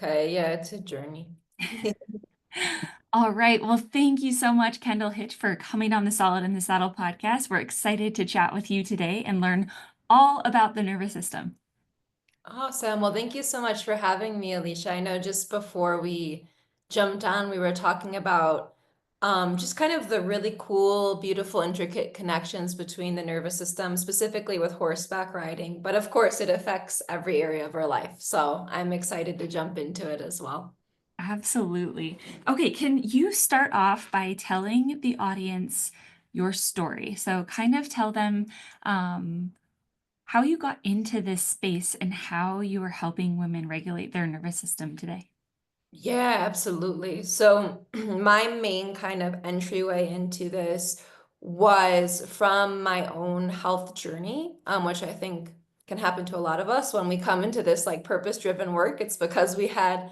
okay. Yeah, it's a journey. All right. Well, thank you so much, Kendall Hitch, for coming on the Solid in the Saddle podcast. We're excited to chat with you today and learn all about the nervous system. Awesome. Well, thank you so much for having me, Alicia. I know just before we jumped on, we were talking about just kind of the really cool, beautiful, intricate connections between the nervous system, specifically with horseback riding. But of course, it affects every area of our life. So I'm excited to jump into it as well. Absolutely. Okay, can you start off by telling the audience your story? So, kind of tell them how you got into this space and how you are helping women regulate their nervous system today. Yeah, absolutely. So my main kind of entryway into this was from my own health journey, which I think can happen to a lot of us when we come into this like purpose-driven work. It's because we had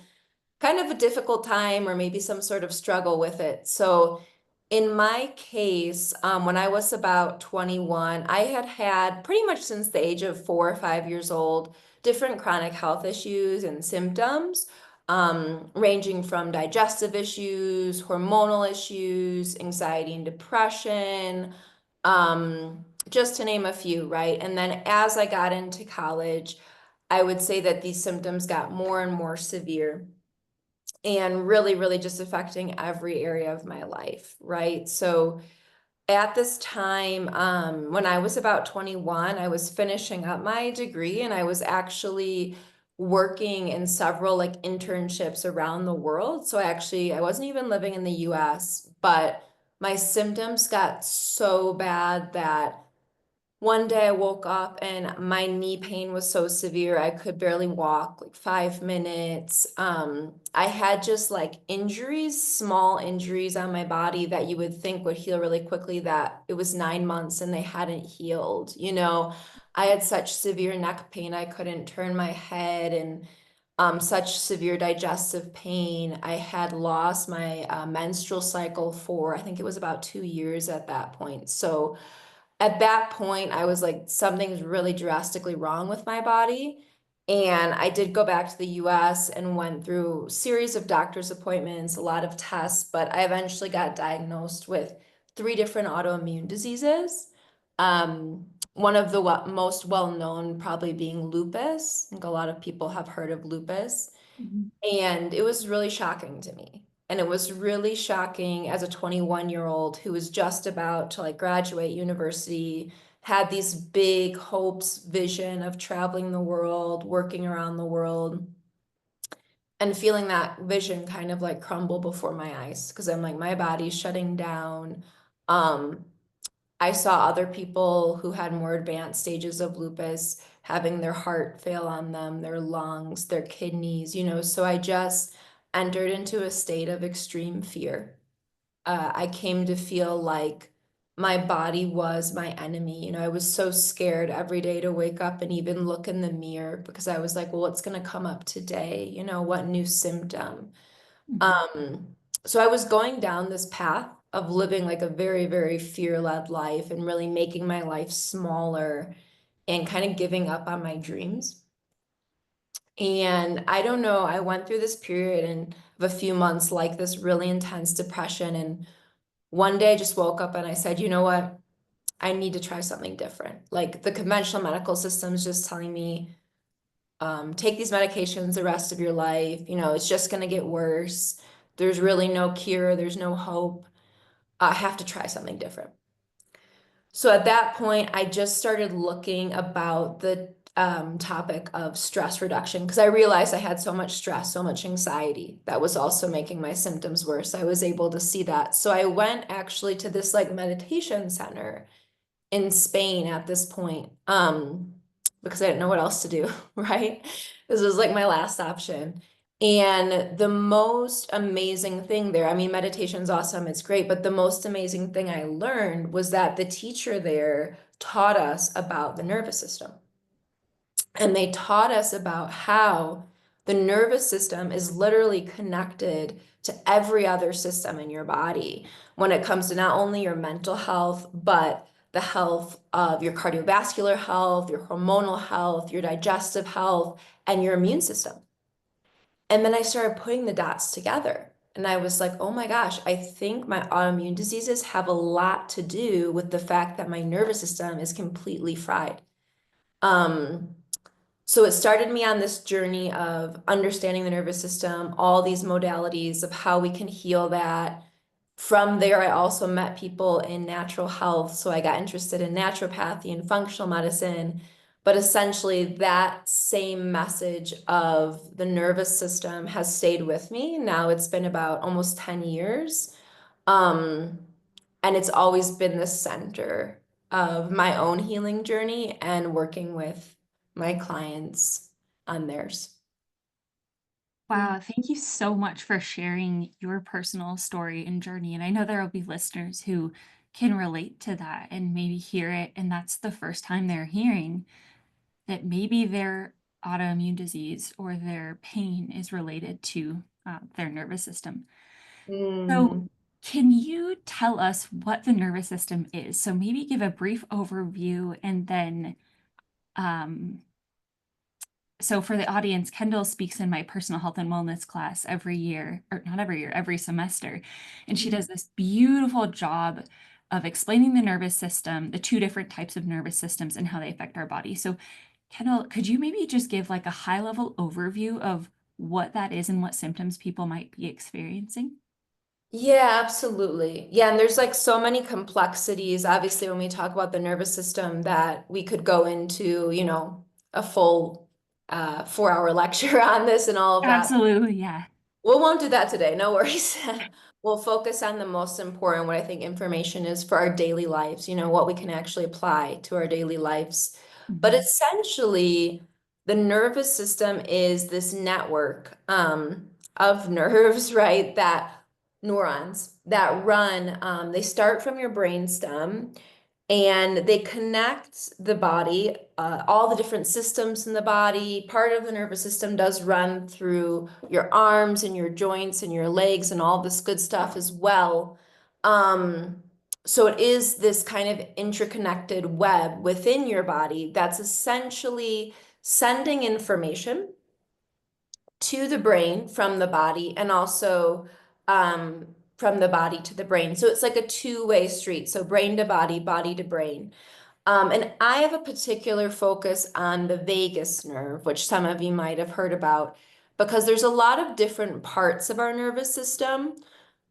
kind of a difficult time or maybe some sort of struggle with it. So in my case, when I was about 21, I had had pretty much since the age of 4 or 5 years old, different chronic health issues and symptoms, ranging from digestive issues, hormonal issues, anxiety and depression, just to name a few, right? And then as I got into college, I would say that these symptoms got more and more severe and really, really just affecting every area of my life, right? So at this time, when I was about 21, I was finishing up my degree and I was actually working in several like internships around the world. So I wasn't even living in the US, but my symptoms got so bad that one day I woke up and my knee pain was so severe I could barely walk like 5 minutes. I had just like injuries, small injuries on my body that you would think would heal really quickly, that it was 9 months and they hadn't healed. I had such severe neck pain I couldn't turn my head, and such severe digestive pain. I had lost my menstrual cycle for, I think it was about 2 years at that point. So at that point, I was like, something's really drastically wrong with my body. And I did go back to the US and went through a series of doctor's appointments, a lot of tests, but I eventually got diagnosed with three different autoimmune diseases. One of the most well-known probably being lupus. I think a lot of people have heard of lupus. Mhm. And it was really shocking to me. And it was really shocking as a 21-year-old who was just about to like graduate university, had these big hopes, vision of traveling the world, working around the world, and feeling that vision kind of like crumble before my eyes because I'm like, my body's shutting down. Um, I saw other people who had more advanced stages of lupus having their heart fail on them, their lungs, their kidneys, so I just entered into a state of extreme fear. I came to feel like my body was my enemy. I was so scared every day to wake up and even look in the mirror because I was like, well, what's going to come up today? What new symptom? Mhm. So I was going down this path of living like a very, very fear-led life and really making my life smaller and kind of giving up on my dreams. And I don't know, I went through this period of a few months like this really intense depression. And one day I just woke up and I said, you know what? I need to try something different. Like the conventional medical system is just telling me, take these medications the rest of your life. It's just going to get worse. There's really no cure. There's no hope. I have to try something different. So at that point, I just started looking about the topic of stress reduction because I realized I had so much stress, so much anxiety that was also making my symptoms worse. I was able to see that. So I went actually to this like meditation center in Spain at this point, because I didn't know what else to do, right? This was like my last option. And the most amazing thing there, I mean, meditation's awesome, it's great, but the most amazing thing I learned was that the teacher there taught us about the nervous system. And they taught us about how the nervous system is literally connected to every other system in your body when it comes to not only your mental health, but the health of your cardiovascular health, your hormonal health, your digestive health, and your immune system. And then I started putting the dots together. And I was like, oh my gosh, I think my autoimmune diseases have a lot to do with the fact that my nervous system is completely fried. Um, so it started me on this journey of understanding the nervous system, all these modalities of how we can heal that. From there, I also met people in natural health. So I got interested in naturopathy and functional medicine. But essentially, that same message of the nervous system has stayed with me. Now it's been about almost 10 years. Um, and it's always been the center of my own healing journey and working with my clients on theirs. Wow, thank you so much for sharing your personal story and journey. And I know there will be listeners who can relate to that and maybe hear it, and that's the first time they're hearing that maybe their autoimmune disease or their pain is related to their nervous system. So, Mm. can you tell us what the nervous system is? So, maybe give a brief overview and then um, so for the audience, Kendall speaks in my personal health and wellness class every year, or not every year, every semester. And she does this beautiful job of explaining the nervous system, the two different types of nervous systems and how they affect our body. So Kendall, could you maybe just give like a high level overview of what that is and what symptoms people might be experiencing? Yeah, absolutely. Yeah, and there's like so many complexities, obviously, when we talk about the nervous system that we could go into, a full 4 hour lecture on this and all of that. Absolutely, yeah. We won't do that today, no worries. We'll focus on the most important, what I think information is for our daily lives, what we can actually apply to our daily lives. But Mhm. essentially, the nervous system is this network of nerves, right? That neurons that run, they start from your brainstem and they connect the body, all the different systems in the body. Part of the nervous system does run through your arms and your joints and your legs and all this good stuff as well. Um, so it is this kind of interconnected web within your body that's essentially sending information to the brain from the body and also from the body to the brain. So it's like a two-way street. So brain to body, body to brain. And I have a particular focus on the vagus nerve, which some of you might have heard about, because there's a lot of different parts of our nervous system,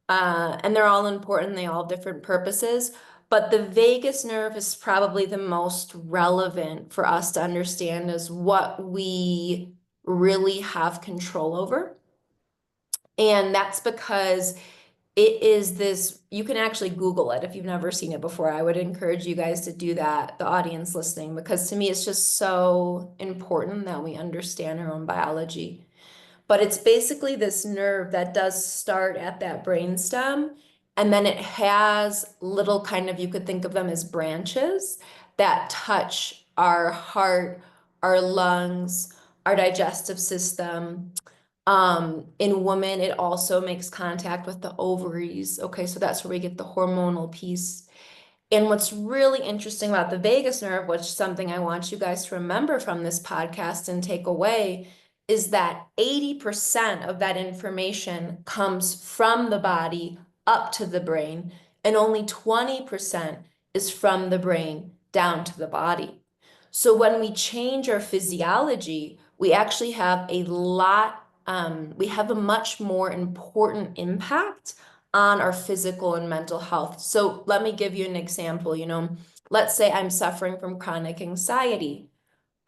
and they're all important, they all have different purposes. But the vagus nerve is probably the most relevant for us to understand as what we really have control over. And that's because it is this, you can actually Google it if you've never seen it before. I would encourage you guys to do that, the audience listening, because to me, it's just so important that we understand our own biology. But it's basically this nerve that does start at that brainstem, and then it has little kind of, you could think of them as branches that touch our heart, our lungs, our digestive system. In women, it also makes contact with the ovaries. Okay, so that's where we get the hormonal piece. And what's really interesting about the vagus nerve, which is something I want you guys to remember from this podcast and take away, is that 80% of that information comes from the body up to the brain, and only 20% is from the brain down to the body. So when we change our physiology, we actually have we have a much more important impact on our physical and mental health. So let me give you an example. Let's say I'm suffering from chronic anxiety.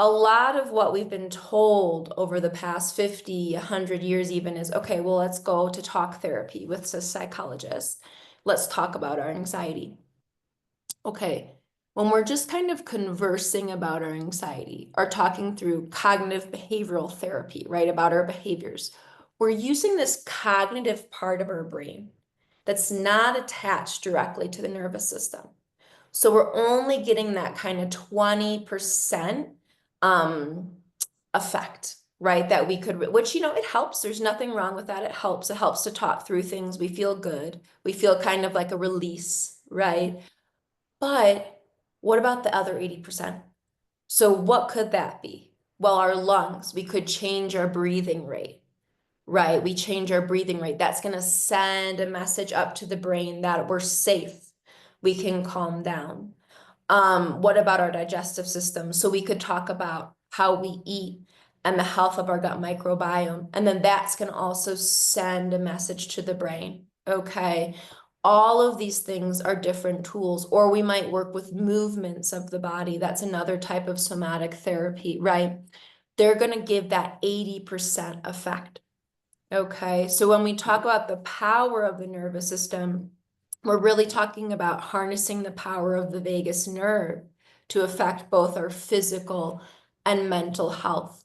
A lot of what we've been told over the past 50, 100 years even is, okay, well, let's go to talk therapy with a psychologist. Let's talk about our anxiety. Okay, when we're just kind of conversing about our anxiety or talking through cognitive behavioral therapy, right, about our behaviors, we're using this cognitive part of our brain that's not attached directly to the nervous system. So we're only getting that kind of 20% um, effect, right? That we could, which, it helps. There's nothing wrong with that. It helps. It helps to talk through things. We feel good. We feel kind of like a release, right? But what about the other 80%? So what could that be? Well, our lungs, we could change our breathing rate. right? We change our breathing rate. That's going to send a message up to the brain that we're safe. We can calm down. What about our digestive system? So we could talk about how we eat and the health of our gut microbiome. And then that's going to also send a message to the brain. Okay. All of these things are different tools, or we might work with movements of the body. That's another type of somatic therapy, right? They're going to give that 80% effect. Okay. So when we talk about the power of the nervous system, we're really talking about harnessing the power of the vagus nerve to affect both our physical and mental health.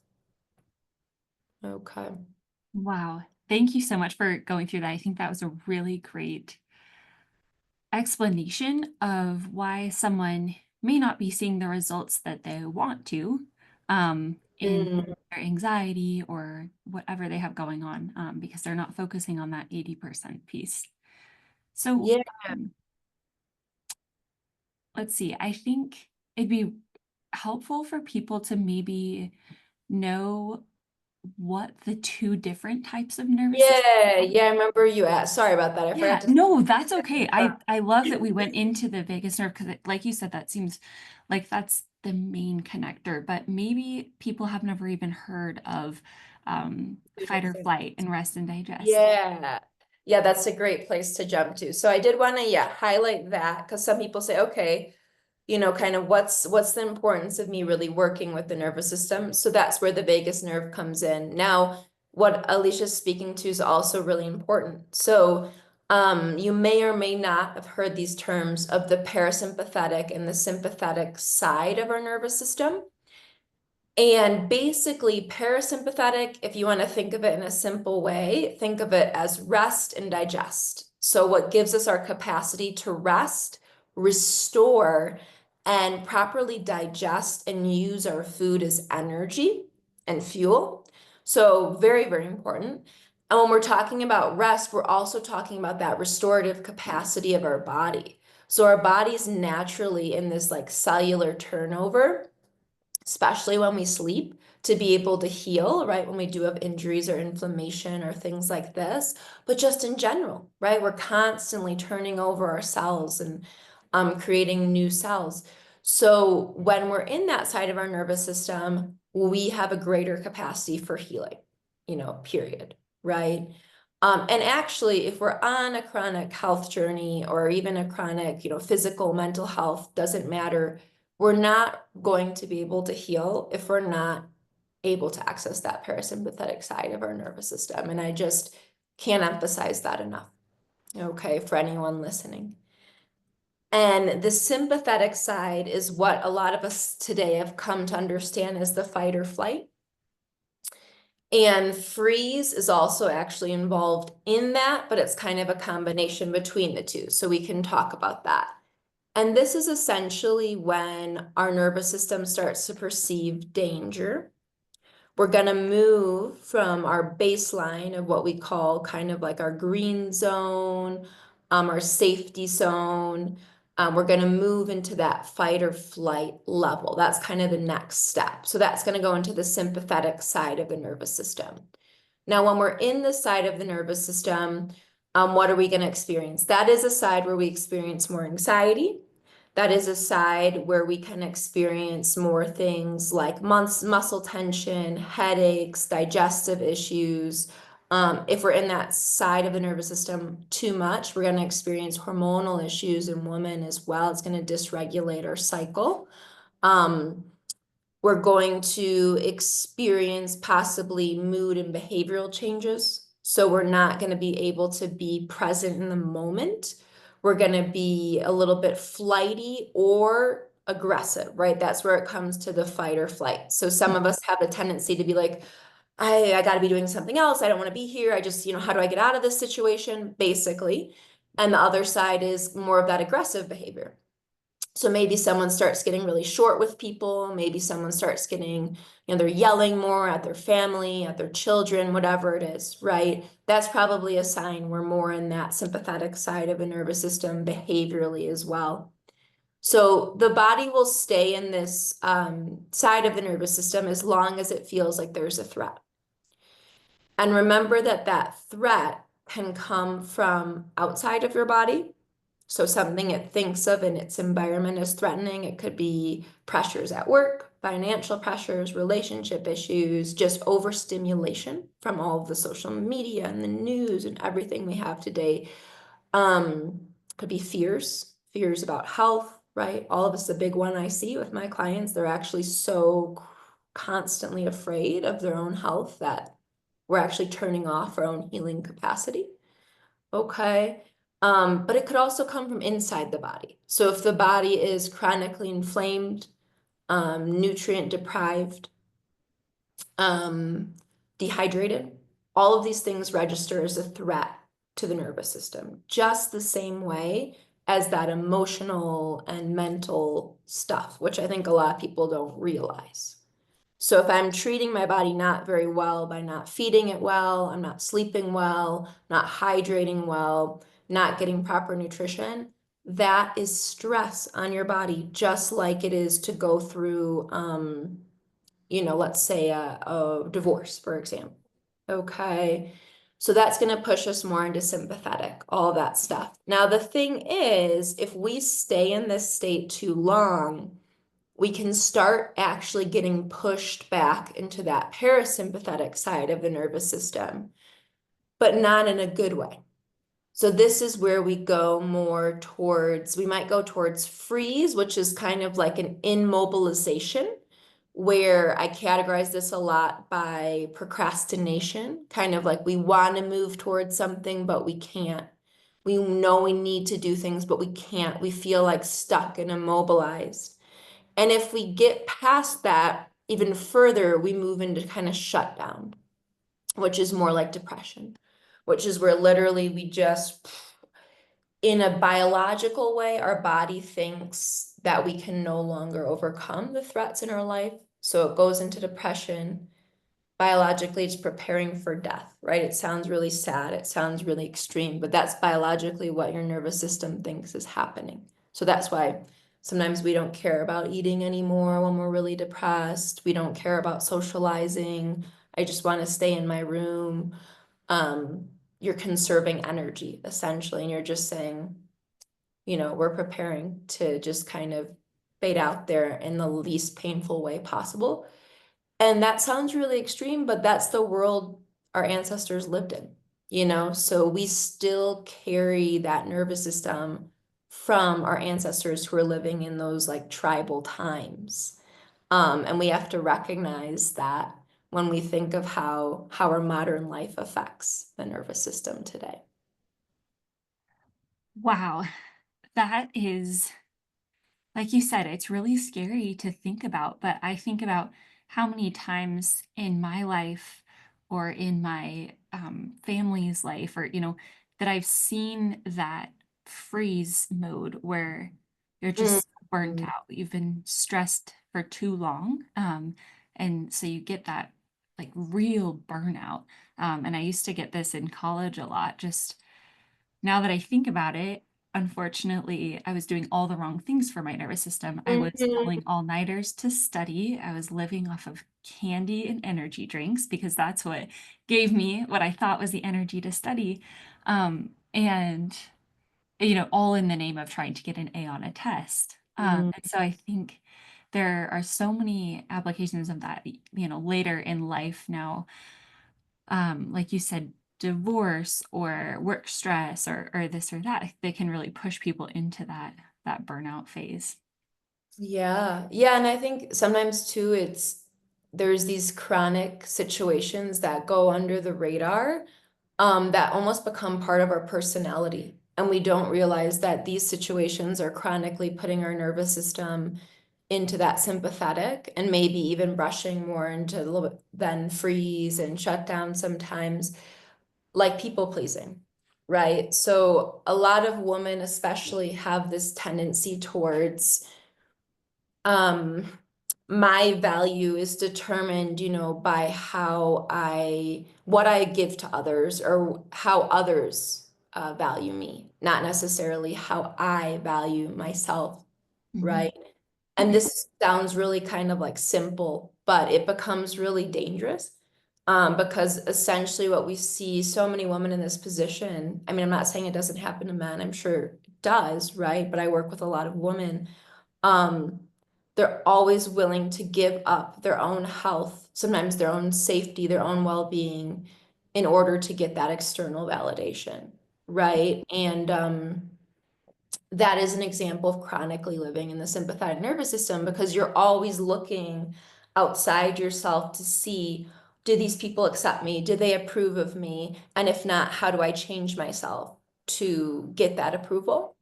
Okay. Wow. Thank you so much for going through that. I think that was a really great explanation of why someone may not be seeing the results that they want to in Mm, their anxiety or whatever they have going on, because they're not focusing on that 80% piece. So yeah. let's see, I think it'd be helpful for people to maybe know what the two different types of nervous system Yeah. are. Yeah. I remember you asked. Sorry about that. I Yeah, forgot to. no, that's okay. I love that we went into the vagus nerve because, like you said, that seems like that's the main connector. But maybe people have never even heard of Two fight or different. flight and rest and digest. Yeah. Yeah, that's a great place to jump to. So I did want to, yeah, highlight that because some people say, okay, kind of what's the importance of me really working with the nervous system? So that's where the vagus nerve comes in. Now, what Alicia's speaking to is also really important. So, you may or may not have heard these terms of the parasympathetic and the sympathetic side of our nervous system. And basically, parasympathetic, if you want to think of it in a simple way, think of it as rest and digest. So, what gives us our capacity to rest, restore, and properly digest and use our food as energy and fuel. So, very, very important. And when we're talking about rest, we're also talking about that restorative capacity of our body. So, our body's naturally in this like cellular turnover, especially when we sleep, to be able to heal, right? When we do have injuries or inflammation or things like this, but just in general, right? We're constantly turning over our cells and creating new cells. So when we're in that side of our nervous system, we have a greater capacity for healing, period, right? And actually, if we're on a chronic health journey or even a chronic, physical, mental health, doesn't matter, we're not going to be able to heal if we're not able to access that parasympathetic side of our nervous system. And I just can't emphasize that enough, okay, for anyone listening. And the sympathetic side is what a lot of us today have come to understand as the fight or flight. And freeze is also actually involved in that, but it's kind of a combination between the two. So we can talk about that. And this is essentially when our nervous system starts to perceive danger. We're going to move from our baseline of what we call kind of like our green zone, our safety zone. We're going to move into that fight or flight level. That's kind of the next step. So that's going to go into the sympathetic side of the nervous system. Now, when we're in the side of the nervous system, what are we going to experience? That is a side where we experience more anxiety. That is a side where we can experience more things like muscle tension, headaches, digestive issues. If we're in that side of the nervous system too much, we're going to experience hormonal issues in women as well. It's going to dysregulate our cycle. We're going to experience possibly mood and behavioral changes. So we're not going to be able to be present in the moment. We're going to be a little bit flighty or aggressive, right? That's where it comes to the fight or flight. So some of us have a tendency to be like, I got to be doing something else. I don't want to be here. I just, how do I get out of this situation, basically? And the other side is more of that aggressive behavior. So maybe someone starts getting really short with people. Maybe someone starts getting, they're yelling more at their family, at their children, whatever it is, right? That's probably a sign we're more in that sympathetic side of the nervous system behaviorally as well. So the body will stay in this side of the nervous system as long as it feels like there's a threat. And remember that that threat can come from outside of your body. So something it thinks of in its environment as threatening. It could be pressures at work, financial pressures, relationship issues, just overstimulation from all of the social media and the news and everything we have today. Could be fears about health, right? All of us, the big one I see with my clients, they're actually so constantly afraid of their own health that we're actually turning off our own healing capacity. Okay. But it could also come from inside the body. So if the body is chronically inflamed, nutrient deprived, dehydrated, all of these things register as a threat to the nervous system, just the same way as that emotional and mental stuff, which I think a lot of people don't realize. So if I'm treating my body not very well by not feeding it well, I'm not sleeping well, not hydrating well, not getting proper nutrition, that is stress on your body, just like it is to go through, let's say a divorce, for example. Okay. So that's going to push us more into sympathetic, all that stuff. Now, the thing is, if we stay in this state too long, we can start actually getting pushed back into that parasympathetic side of the nervous system, but not in a good way. So this is where we go more towards, we might go towards freeze, which is kind of like an immobilization, where I categorize this a lot by procrastination, kind of like we want to move towards something, but we can't. We know we need to do things, but we can't. We feel like stuck and immobilized. And if we get past that even further, we move into kind of shutdown, which is more like depression, which is where literally we just, in a biological way, our body thinks that we can no longer overcome the threats in our life. So it goes into depression. Biologically, it's preparing for death, right? It sounds really sad. It sounds really extreme, but that's biologically what your nervous system thinks is happening. So that's why sometimes we don't care about eating anymore when we're really depressed. We don't care about socializing. I just want to stay in my room. You're conserving energy essentially, and you're just saying, we're preparing to just kind of fade out there in the least painful way possible. And that sounds really extreme, but that's the world our ancestors lived in, so we still carry that nervous system from our ancestors who are living in those like tribal times. And we have to recognize that when we think of how our modern life affects the nervous system today. Wow. That is, like you said, it's really scary to think about, but I think about how many times in my life or in my family's life, or, that I've seen that freeze mode where you're just burnt Mhm. out. You've been stressed for too long. And so you get that like real burnout. And I used to get this in college a lot, just now that I think about it, unfortunately, I was doing all the wrong things for my nervous system. I was Mhm. pulling all-nighters to study. I was living off of candy and energy drinks because that's what gave me what I thought was the energy to study. And all in the name of trying to get an A on a test. Mhm. And so I think there are so many applications of that, later in life now, like you said, divorce or work stress or this or that, they can really push people into that burnout phase. Yeah. Yeah. And I think sometimes too, there's these chronic situations that go under the radar, that almost become part of our personality. And we don't realize that these situations are chronically putting our nervous system into that sympathetic and maybe even brushing more into a little bit then freeze and shut down sometimes, like people pleasing, right? So a lot of women especially have this tendency towards, um, my value is determined, by what I give to others or how others value me, not necessarily how I value myself, Mhm. right? And this sounds really kind of like simple, but it becomes really dangerous Because essentially what we see so many women in this position, I mean, I'm not saying it doesn't happen to men, I'm sure it does, right? But I work with a lot of women. Um, they're always willing to give up their own health, sometimes their own safety, their own well-being in order to get that external validation, right? And that is an example of chronically living in the sympathetic nervous system because you're always looking outside yourself to see, do these people accept me? Do they approve of me? And if not, how do I change myself to get that approval?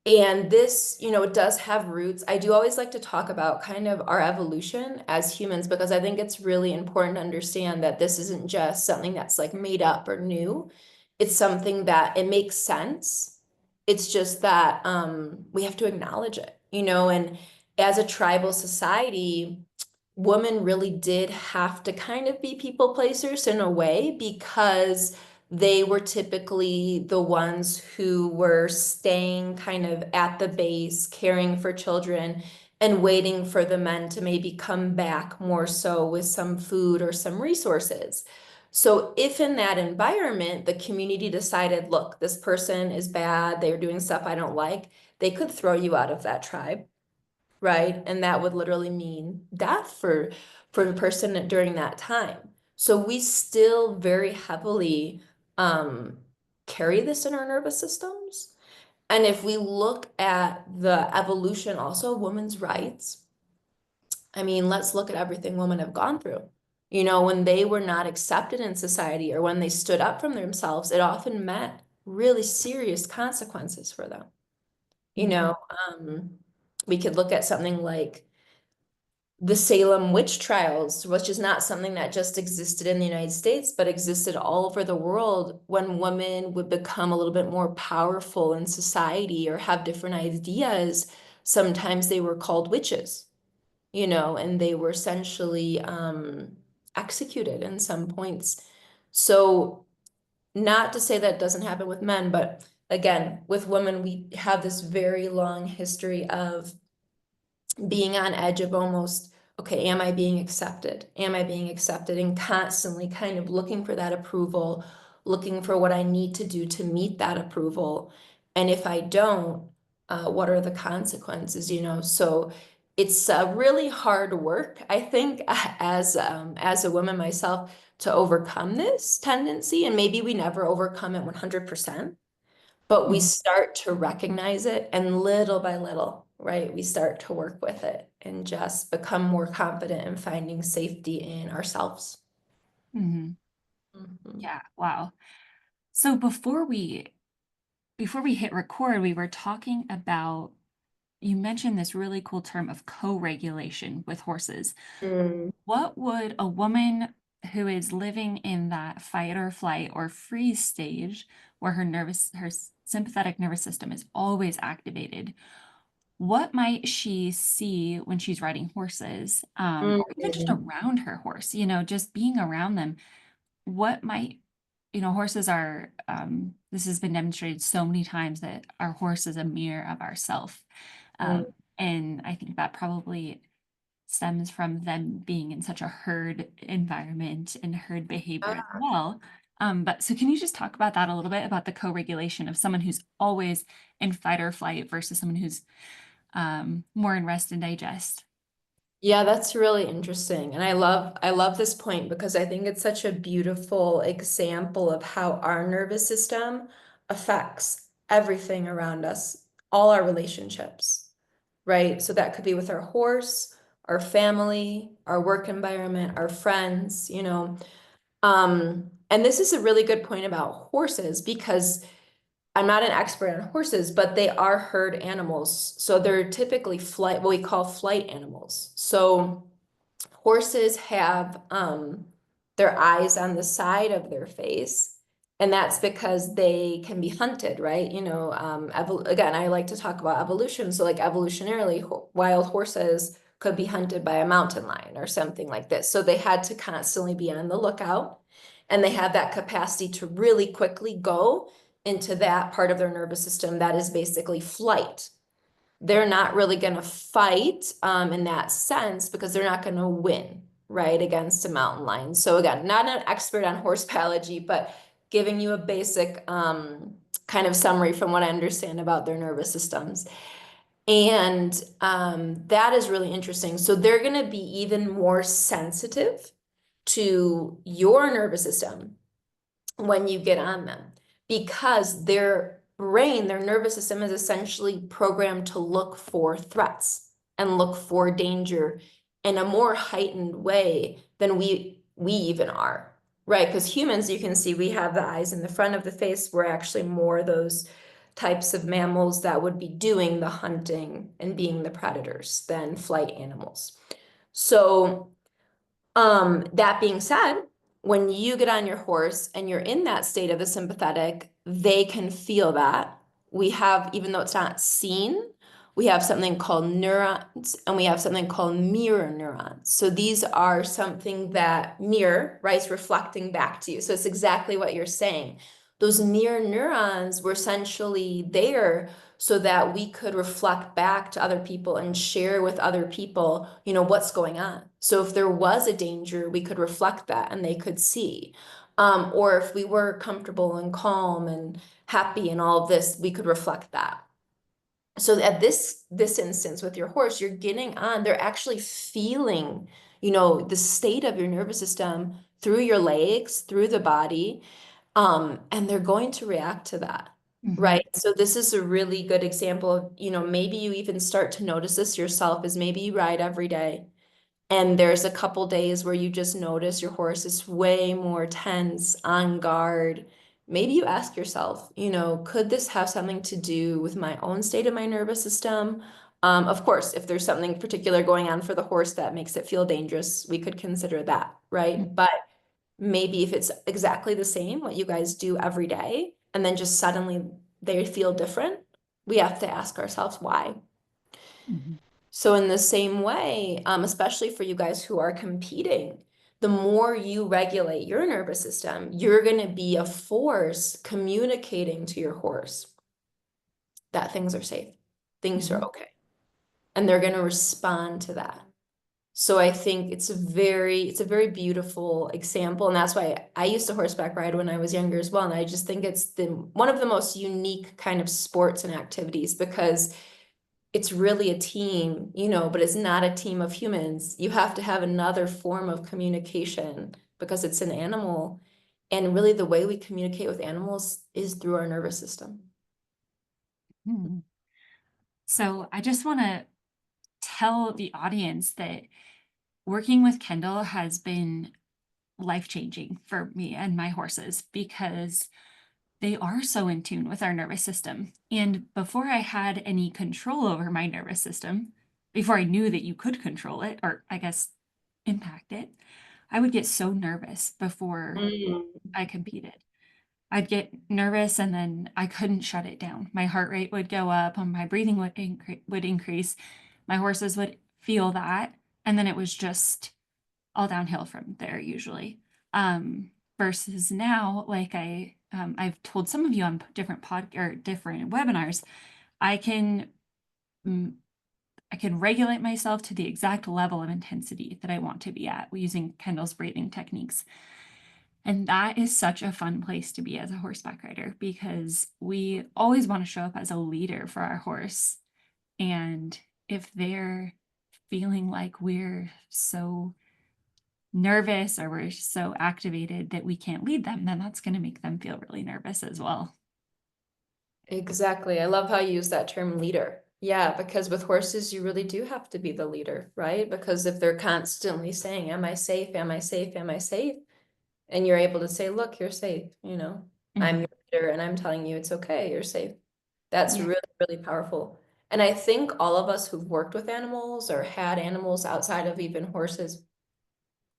And this, it does have roots. I do always like to talk about kind of our evolution as humans because I think it's really important to understand that this isn't just something that's like made up or new. It's something that it makes sense. It's just that we have to acknowledge it, and as a tribal society, women really did have to kind of be people pleasers in a way because they were typically the ones who were staying kind of at the base, caring for children, and waiting for the men to maybe come back more so with some food or some resources. So if in that environment, the community decided, look, this person is bad, they're doing stuff I don't like, they could throw you out of that tribe, right? And that would literally mean death for the person during that time. So we still very heavily carry this in our nervous systems. And if we look at the evolution also of women's rights, I mean, let's look at everything women have gone through. When they were not accepted in society or when they stood up for themselves, it often meant really serious consequences for them. You Mhm. know, we could look at something like the Salem witch trials, which is not something that just existed in the United States, but existed all over the world when women would become a little bit more powerful in society or have different ideas. Sometimes they were called witches, and they were essentially executed in some points. So, not to say that doesn't happen with men, but again, with women, we have this very long history of being on edge of almost, okay, am I being accepted? Am I being accepted? And constantly kind of looking for that approval, looking for what I need to do to meet that approval. And if I don't, what are the consequences? So it's really hard work, I think, as a woman myself, to overcome this tendency. And maybe we never overcome it 100%. But we Mhm. start to recognize it, and little by little, right, we start to work with it and just become more confident in finding safety in ourselves. Mhm. Mhm. Yeah, wow. So before we hit record, we were talking about you mentioned this really cool term of co-regulation with horses. Mm, What would a woman who is living in that fight or flight or freeze stage where her sympathetic nervous system is always activated, what might she see when she's riding horses, or even just mm, around her horse, just being around them? What might, horses are, this has been demonstrated so many times that our horse is a mirror of ourself. mm. And I think that probably stems from them being in such a herd environment and herd behavior as Ah, well. But so can you just talk about that a little bit about the co-regulation of someone who's always in fight or flight versus someone who's more in rest and digest? yeah, that's really interesting. And I love this point because I think it's such a beautiful example of how our nervous system affects everything around us, all our relationships, right? So that could be with our horse, our family, our work environment, our friends. And this is a really good point about horses because I'm not an expert on horses, but they are herd animals. So they're typically what we call flight animals. So horses have their eyes on the side of their face, and that's because they can be hunted, right? Again, I like to talk about evolution. So, like evolutionarily, wild horses could be hunted by a mountain lion or something like this. So they had to constantly be on the lookout, and they have that capacity to really quickly go into that part of their nervous system that is basically flight. They're not really going to fight in that sense because they're not going to win, right, against a mountain lion. So again, not an expert on horse biology, but giving you a basic kind of summary from what I understand about their nervous systems. And that is really interesting. So they're going to be even more sensitive to your nervous system when you get on them, because their brain, their nervous system is essentially programmed to look for threats and look for danger in a more heightened way than we even are, right? Because humans, you can see we have the eyes in the front of the face. We're actually more those types of mammals that would be doing the hunting and being the predators than flight animals. So that being said, when you get on your horse and you're in that state of the sympathetic, they can feel that. We have, even though it's not seen, we have something called neurons and we have something called mirror neurons. So these are something that mirror, right, is reflecting back to you. So it's exactly what you're saying. Those mirror neurons were essentially there so that we could reflect back to other people and share with other people, what's going on. So if there was a danger, we could reflect that and they could see. Or if we were comfortable and calm and happy and all of this, we could reflect that. So at this instance with your horse, you're getting on, they're actually feeling, the state of your nervous system through your legs, through the body, and they're going to react to that. Right. So this is a really good example of, maybe you even start to notice this yourself, is maybe you ride every day and there's a couple days where you just notice your horse is way more tense, on guard. Maybe you ask yourself, could this have something to do with my own state of my nervous system? Of course, if there's something particular going on for the horse that makes it feel dangerous, we could consider that, right? But maybe if it's exactly the same, what you guys do every day, and then just suddenly they feel different, we have to ask ourselves why. Mhm. So in the same way, especially for you guys who are competing, the more you regulate your nervous system, you're going to be a force communicating to your horse that things are safe, things are Mhm. okay, and they're going to respond to that. So I think it's a very beautiful example. And that's why I used to horseback ride when I was younger as well. And I just think it's one of the most unique kind of sports and activities, because it's really a team, but it's not a team of humans. You have to have another form of communication because it's an animal. And really the way we communicate with animals is through our nervous system. Mhm. So I just want to tell the audience that working with Kendall has been life-changing for me and my horses, because they are so in tune with our nervous system. And before I had any control over my nervous system, before I knew that you could control it, or I guess impact it, I would get so nervous before Mm. I competed. I'd get nervous and then I couldn't shut it down. My heart rate would go up and my breathing would increase. My horses would feel that. And then it was just all downhill from there usually. Versus now, like I've told some of you on different or different webinars, I can mm, I can regulate myself to the exact level of intensity that I want to be at using Kendall's breathing techniques. And that is such a fun place to be as a horseback rider, because we always want to show up as a leader for our horse. And if they're feeling like we're so nervous or we're so activated that we can't lead them, then that's going to make them feel really nervous as well. Exactly. I love how you use that term leader. Yeah, because with horses, you really do have to be the leader, right? Because if they're constantly saying, am I safe? Am I safe? Am I safe? And you're able to say, look, you're safe, I'm Mhm. your leader and I'm telling you it's okay, you're safe. That's Yeah. really, really powerful. And I think all of us who've worked with animals or had animals outside of even horses,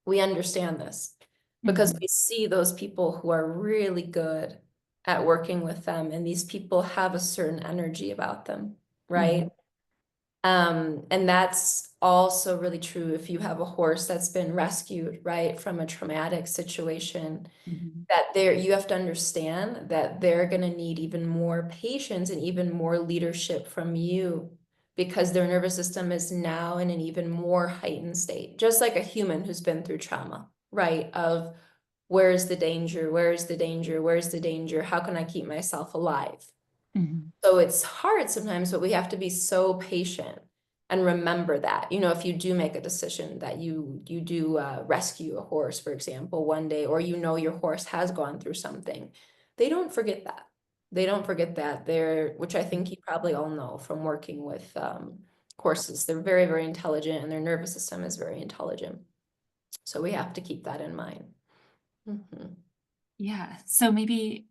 we understand this because Mhm. we see those people who are really good at working with them, and these people have a certain energy about them, right? Mhm. And that's also really true if you have a horse that's been rescued, right, from a traumatic situation, Mhm. that you have to understand that they're going to need even more patience and even more leadership from you because their nervous system is now in an even more heightened state, just like a human who's been through trauma, right? Of where's the danger? Where's the danger? Where's the danger? How can I keep myself alive? Mhm. So it's hard sometimes, but we have to be so patient and remember that, if you do make a decision that you do rescue a horse, for example, one day, or your horse has gone through something, they don't forget that. They don't forget that. Which I think you probably all know from working with horses. They're very, very intelligent, and their nervous system is very intelligent. So we have to keep that in mind. Mhm. Yeah. So maybe,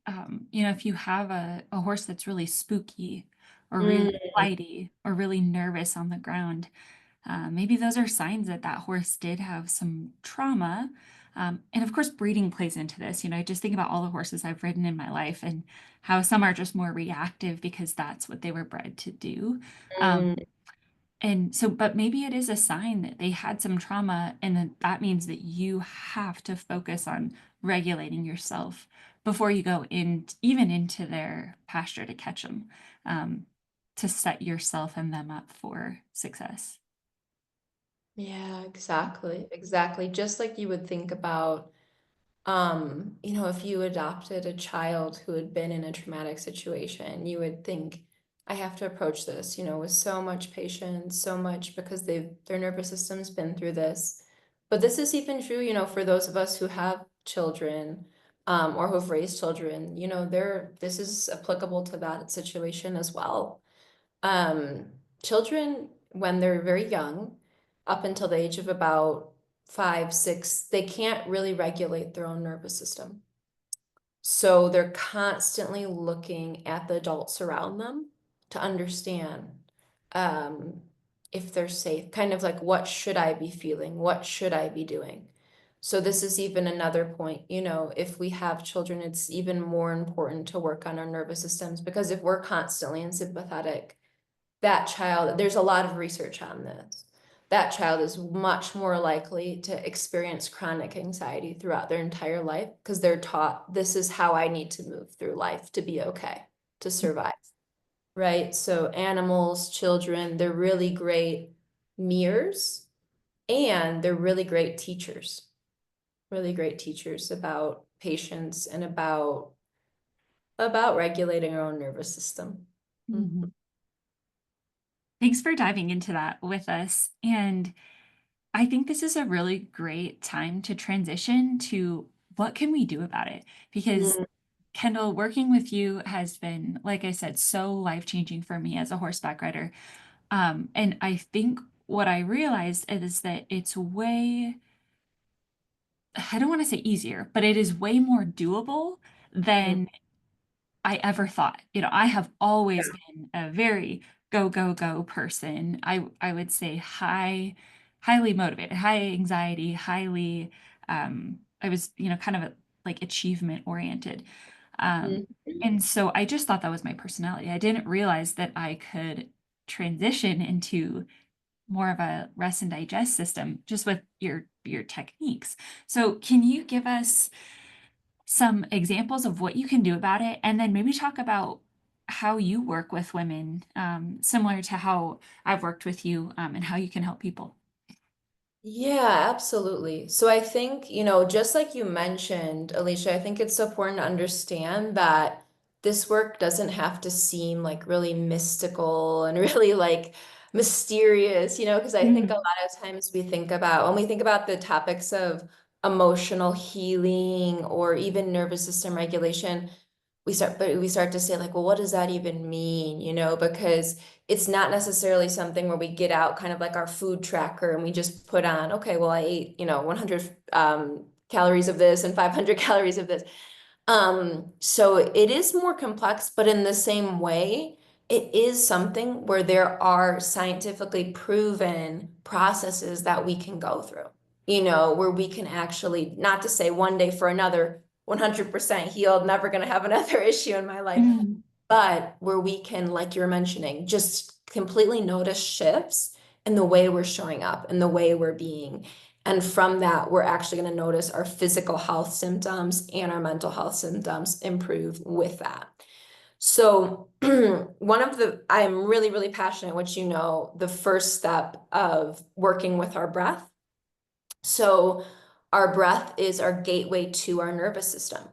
if you have a horse that's really spooky or really Mm, flighty or really nervous on the ground, maybe those are signs that that horse did have some trauma. And of course, breeding plays into this. Just think about all the horses I've ridden in my life and how some are just more reactive because that's what they were bred to do. mm. And so, but maybe it is a sign that they had some trauma, and then that means that you have to focus on regulating yourself before you go in, even into their pasture to catch them, to set yourself and them up for success. Yeah, exactly. Exactly. Just like you would think about, if you adopted a child who had been in a traumatic situation, you would think, I have to approach this, with so much patience, so much because their nervous system's been through this. But this is even true, for those of us who have children, or who've raised children, this is applicable to that situation as well. Um, Children, when they're very young, up until the age of about 5, 6, they can't really regulate their own nervous system. So they're constantly looking at the adults around them to understand um, if they're safe, kind of like, what should I be feeling? What should I be doing? So this is even another point, if we have children, it's even more important to work on our nervous systems, because if we're constantly unsympathetic, that child, there's a lot of research on this. That child is much more likely to experience chronic anxiety throughout their entire life because they're taught this is how I need to move through life to be okay, to survive, right? So animals, children, they're really great mirrors, and they're really great teachers about patience and about regulating our own nervous system. Mhm. Thanks for diving into that with us. And I think this is a really great time to transition to what can we do about it? Because Mhm. Kendall, working with you has been, like I said, so life-changing for me as a horseback rider. And I think what I realized is that it's way, I don't want to say easier, but it is way more doable than I ever thought. I have always been a very go, go, go person. I would say highly motivated, high anxiety, highly, I was, kind of like achievement oriented. Um, Mhm. and so I just thought that was my personality. I didn't realize that I could transition into more of a rest and digest system just with your techniques. So can you give us some examples of what you can do about it, and then maybe talk about how you work with women, similar to how I've worked with you, and how you can help people. Yeah, absolutely. So I think, just like you mentioned, Alicia, I think it's important to understand that this work doesn't have to seem like really mystical and really like mysterious, because I think a Mhm. lot of times when we think about the topics of emotional healing or even nervous system regulation, we start to say like, well, what does that even mean? Because it's not necessarily something where we get out kind of like our food tracker and we just put on, okay, well, I ate, 100 calories of this and 500 calories of this. So it is more complex, but in the same way, it is something where there are scientifically proven processes that we can go through, where we can actually, not to say one day for another, 100% healed, never going to have another issue in my life, Mhm. but where we can, like you're mentioning, just completely notice shifts in the way we're showing up and the way we're being. And from that, we're actually going to notice our physical health symptoms and our mental health symptoms improve with that. So I'm really, really passionate, which you know, the first step of working with our breath. So our breath is our gateway to our nervous system.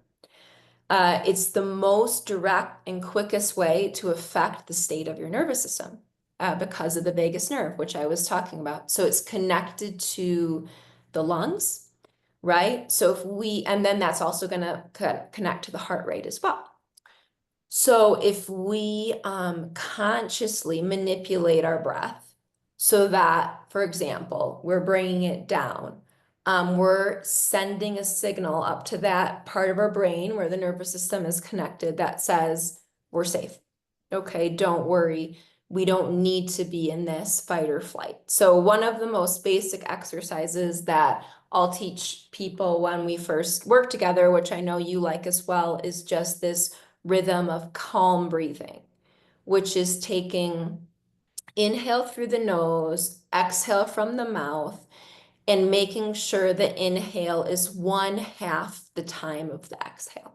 It's the most direct and quickest way to affect the state of your nervous system because of the vagus nerve, which I was talking about. So it's connected to the lungs, right? And then that's also going to connect to the heart rate as well. So if we consciously manipulate our breath so that, for example, we're bringing it down, we're sending a signal up to that part of our brain where the nervous system is connected that says we're safe. Okay, don't worry. We don't need to be in this fight or flight. So one of the most basic exercises that I'll teach people when we first work together, which I know you like as well, is just this rhythm of calm breathing, which is taking inhale through the nose, exhale from the mouth, and making sure the inhale is 1/2 the time of the exhale.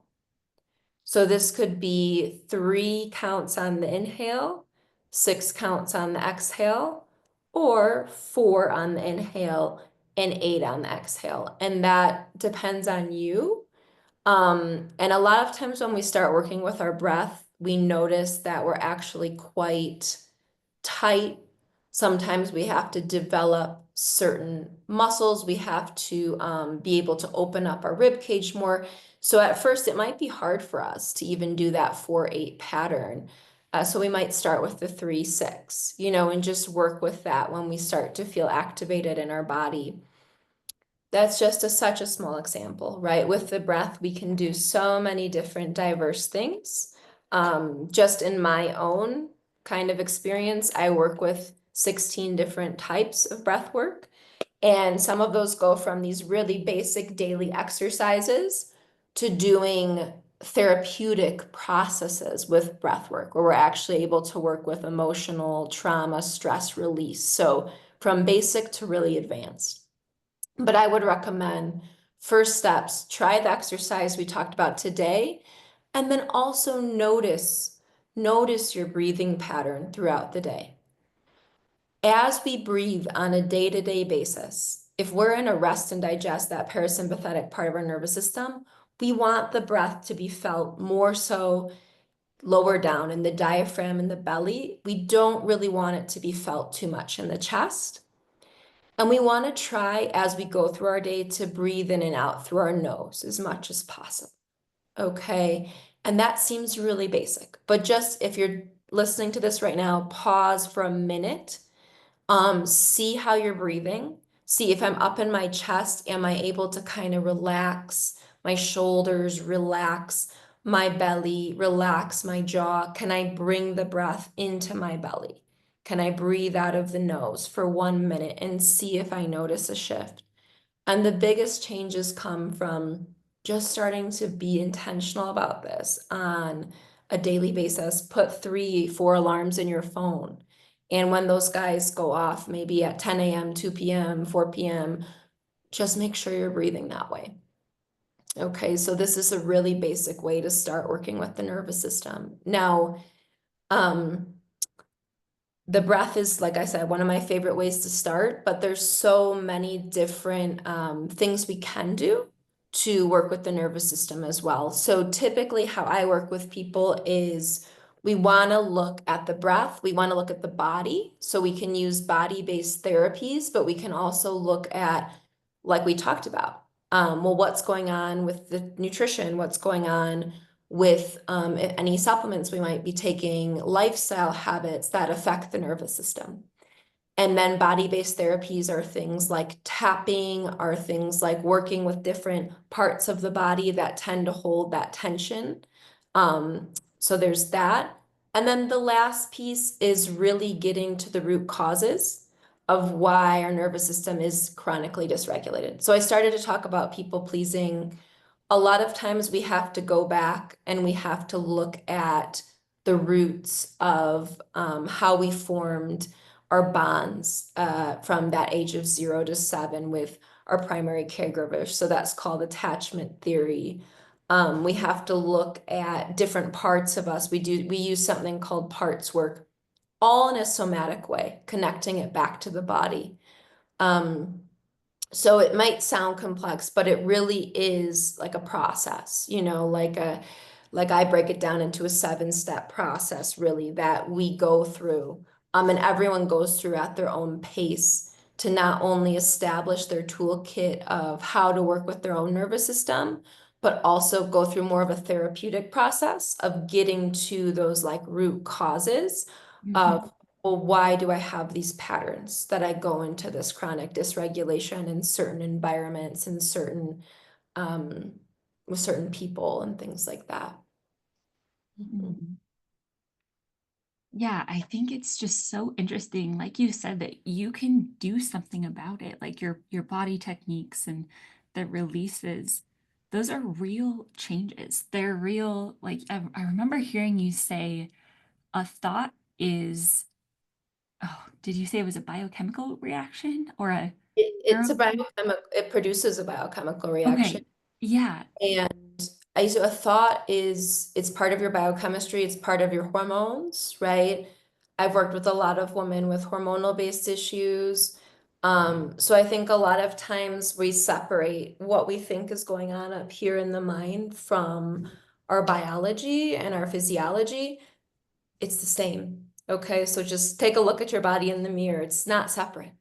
So this could be 3 counts on the inhale, 6 counts on the exhale, or 4 on the inhale and 8 on the exhale. And that depends on you. And a lot of times when we start working with our breath, we notice that we're actually quite tight. Sometimes we have to develop certain muscles. We have to be able to open up our rib cage more. So at first, it might be hard for us to even do that 4/8 pattern. So we might start with the 3/6, and just work with that when we start to feel activated in our body. That's just such a small example, right? With the breath, we can do so many different diverse things. Just in my own kind of experience, I work with 16 different types of breath work. And some of those go from these really basic daily exercises to doing therapeutic processes with breath work, where we're actually able to work with emotional trauma, stress release. So from basic to really advanced. But I would recommend first steps, try the exercise we talked about today, and then also notice your breathing pattern throughout the day. As we breathe on a day-to-day basis, if we're in a rest and digest, that parasympathetic part of our nervous system, we want the breath to be felt more so lower down in the diaphragm and the belly. We don't really want it to be felt too much in the chest. And we want to try as we go through our day to breathe in and out through our nose as much as possible. Okay. And that seems really basic, but just if you're listening to this right now, pause for a minute. See how you're breathing. See if I'm up in my chest, am I able to kind of relax my shoulders, relax my belly, relax my jaw? Can I bring the breath into my belly? Can I breathe out of the nose for 1 minute and see if I notice a shift? And the biggest changes come from just starting to be intentional about this on a daily basis. Put 3, 4 alarms in your phone. And when those guys go off, maybe at 10 a.m., 2 p.m., 4 p.m., just make sure you're breathing that way. Okay, so this is a really basic way to start working with the nervous system. Now, the breath is, like I said, one of my favorite ways to start, but there's so many different things we can do to work with the nervous system as well. So typically how I work with people is we want to look at the breath, we want to look at the body, so we can use body-based therapies, but we can also look at, like we talked about, well, what's going on with the nutrition, what's going on with any supplements we might be taking, lifestyle habits that affect the nervous system. And then body-based therapies are things like tapping, are things like working with different parts of the body that tend to hold that tension. So there's that. And then the last piece is really getting to the root causes of why our nervous system is chronically dysregulated. So I started to talk about people pleasing. A lot of times we have to go back and we have to look at the roots of how we formed our bonds from that age of 0 to 7 with our primary caregivers. So that's called attachment theory. We have to look at different parts of us. We use something called parts work, all in a somatic way, connecting it back to the body. Um, so it might sound complex, but it really is like a process, like I break it down into a 7-step process, really, that we go through. And everyone goes through at their own pace to not only establish their toolkit of how to work with their own nervous system, but also go through more of a therapeutic process of getting to those like root causes Mhm. of, well, why do I have these patterns that I go into this chronic dysregulation in certain environments and um, with certain people and things like that. Mhm. Mhm. Yeah, I think it's just so interesting, like you said, that you can do something about it, like your body techniques and the releases. Those are real changes. They're real, like I remember hearing you say a thought is, oh, did you say it was a biochemical reaction or a It's neuro? a biochemical, it produces a biochemical reaction. Okay. Yeah. And so a thought is, it's part of your biochemistry, it's part of your hormones, right? I've worked with a lot of women with hormonal based issues. So I think a lot of times we separate what we think is going on up here in the mind from our biology and our physiology. It's the same. Okay, so just take a look at your body in the mirror. It's not separate.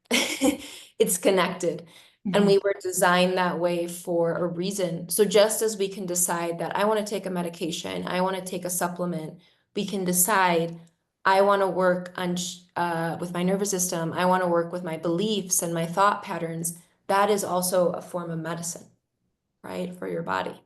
It's connected. And Mhm. we were designed that way for a reason. So just as we can decide that I want to take a medication, I want to take a supplement, we can decide I want to work on with my nervous system. I want to work with my beliefs and my thought patterns. That is also a form of medicine, right, for your body.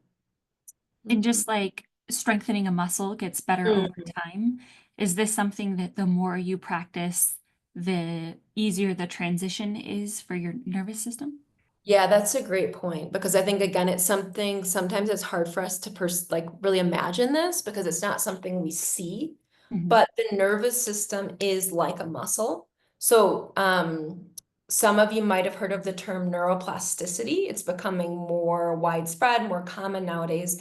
And Mhm. just like strengthening a muscle gets better over time, is this something that the more you practice, the easier the transition is for your nervous system? Yeah, that's a great point because I think again it's something sometimes it's hard for us to like really imagine this because it's not something we see, Mhm. but the nervous system is like a muscle. So some of you might have heard of the term neuroplasticity. It's becoming more widespread, more common nowadays.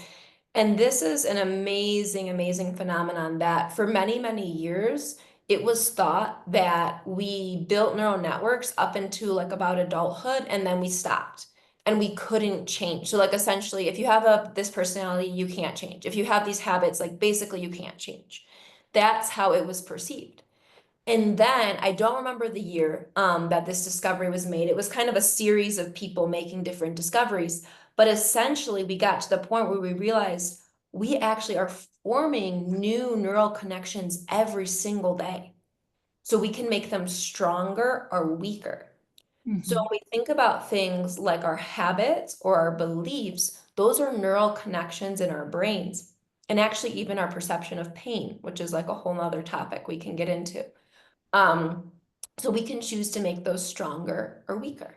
And this is an amazing, amazing phenomenon that for many, many years, it was thought that we built neural networks up into like about adulthood and then we stopped and we couldn't change. So like essentially, if you have this personality, you can't change. If you have these habits, like basically you can't change. That's how it was perceived. And then I don't remember the year that this discovery was made. It was kind of a series of people making different discoveries. But essentially, we got to the point where we realized we actually are forming new neural connections every single day. So we can make them stronger or weaker. So Mhm. when we think about things like our habits or our beliefs, those are neural connections in our brains. And actually, even our perception of pain, which is like a whole nother topic we can get into. Um, so we can choose to make those stronger or weaker.